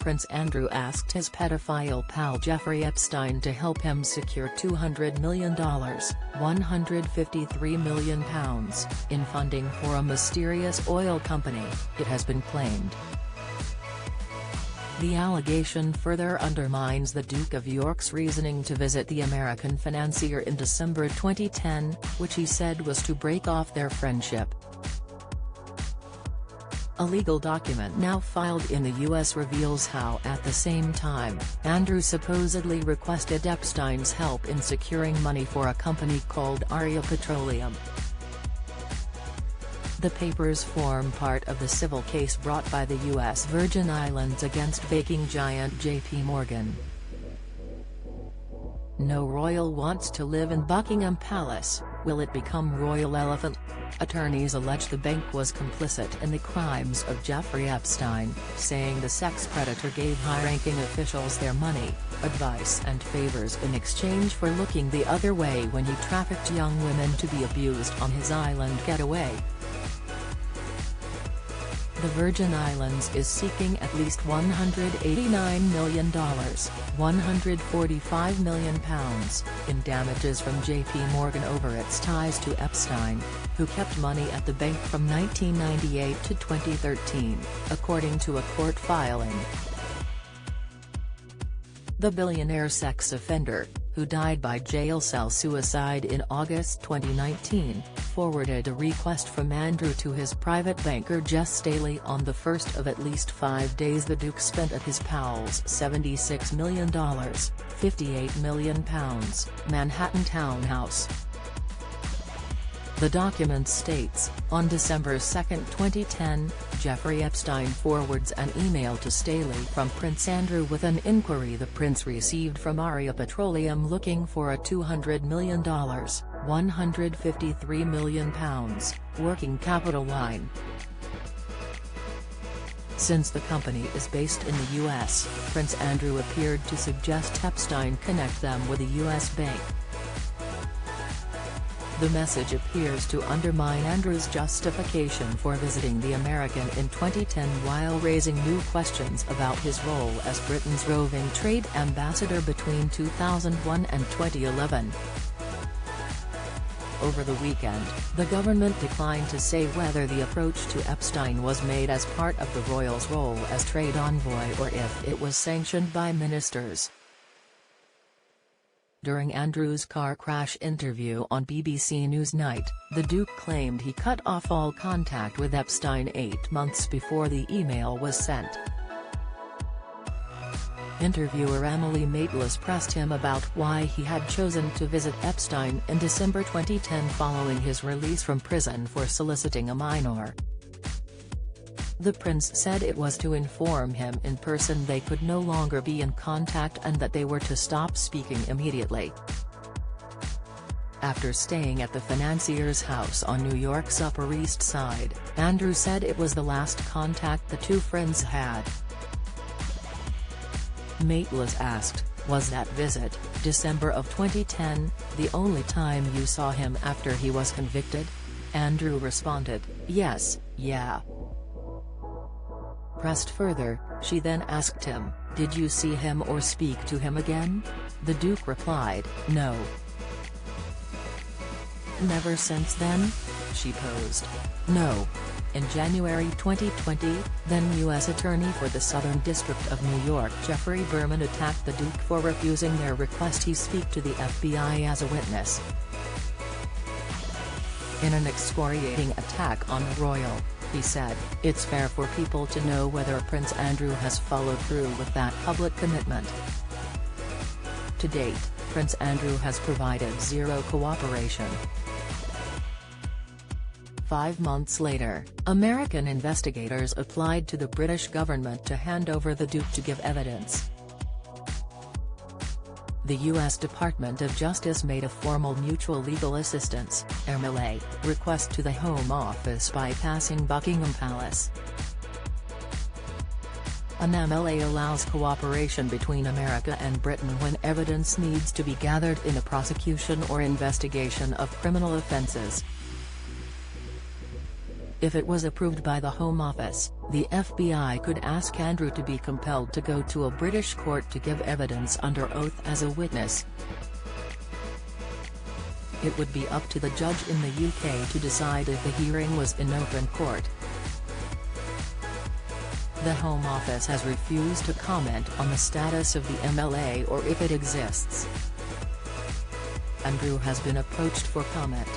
Prince Andrew asked his pedophile pal Jeffrey Epstein to help him secure $200 million £153 million in funding for a mysterious oil company, it has been claimed. The allegation further undermines the Duke of York's reasoning to visit the American financier in December 2010, which he said was to break off their friendship. A legal document now filed in the U.S. reveals how, at the same time, Andrew supposedly requested Epstein's help in securing money for a company called Aria Petroleum. The papers form part of the civil case brought by the U.S. Virgin Islands against banking giant J.P. Morgan. No royal wants to live in Buckingham Palace, will it become royal elephant? Attorneys allege the bank was complicit in the crimes of Jeffrey Epstein, saying the sex predator gave high-ranking officials their money, advice and favors in exchange for looking the other way when he trafficked young women to be abused on his island getaway. The Virgin Islands is seeking at least $189 million £145 million in damages from J.P. Morgan over its ties to Epstein, who kept money at the bank from 1998 to 2013, according to a court filing. The billionaire sex offender, who died by jail cell suicide in August 2019, forwarded a request from Andrew to his private banker Jess Staley on the first of at least 5 days the Duke spent at his pal's $76 million £58 million Manhattan townhouse. The document states, on December 2, 2010, Jeffrey Epstein forwards an email to Staley from Prince Andrew with an inquiry the prince received from Aria Petroleum looking for a $200 million £153 million working capital line. Since the company is based in the U.S., Prince Andrew appeared to suggest Epstein connect them with a U.S. bank. The message appears to undermine Andrew's justification for visiting the American in 2010 while raising new questions about his role as Britain's roving trade ambassador between 2001 and 2011. Over the weekend, the government declined to say whether the approach to Epstein was made as part of the royal's role as trade envoy or if it was sanctioned by ministers. During Andrew's car crash interview on BBC Newsnight, the Duke claimed he cut off all contact with Epstein 8 months before the email was sent. Interviewer Emily Maitlis pressed him about why he had chosen to visit Epstein in December 2010 following his release from prison for soliciting a minor. The prince said it was to inform him in person they could no longer be in contact and that they were to stop speaking immediately. After staying at the financier's house on New York's Upper East Side, Andrew said it was the last contact the two friends had. Maitlis asked, "Was that visit, December of 2010, the only time you saw him after he was convicted?" Andrew responded, "Yes, yeah." Pressed further, she then asked him, "Did you see him or speak to him again?" The Duke replied, "No." "Never since then?" she posed. "No." In January 2020, then U.S. Attorney for the Southern District of New York Jeffrey Berman attacked the Duke for refusing their request he speak to the FBI as a witness. In an excoriating attack on the royal, he said, "It's fair for people to know whether Prince Andrew has followed through with that public commitment." To date, Prince Andrew has provided zero cooperation. 5 months later, American investigators applied to the British government to hand over the Duke to give evidence. The U.S. Department of Justice made a formal Mutual Legal Assistance (MLA) request to the Home Office bypassing Buckingham Palace. An MLA allows cooperation between America and Britain when evidence needs to be gathered in a prosecution or investigation of criminal offences. If it was approved by the Home Office, the FBI could ask Andrew to be compelled to go to a British court to give evidence under oath as a witness. It would be up to the judge in the UK to decide if the hearing was in open court. The Home Office has refused to comment on the status of the MLA or if it exists. Andrew has been approached for comment.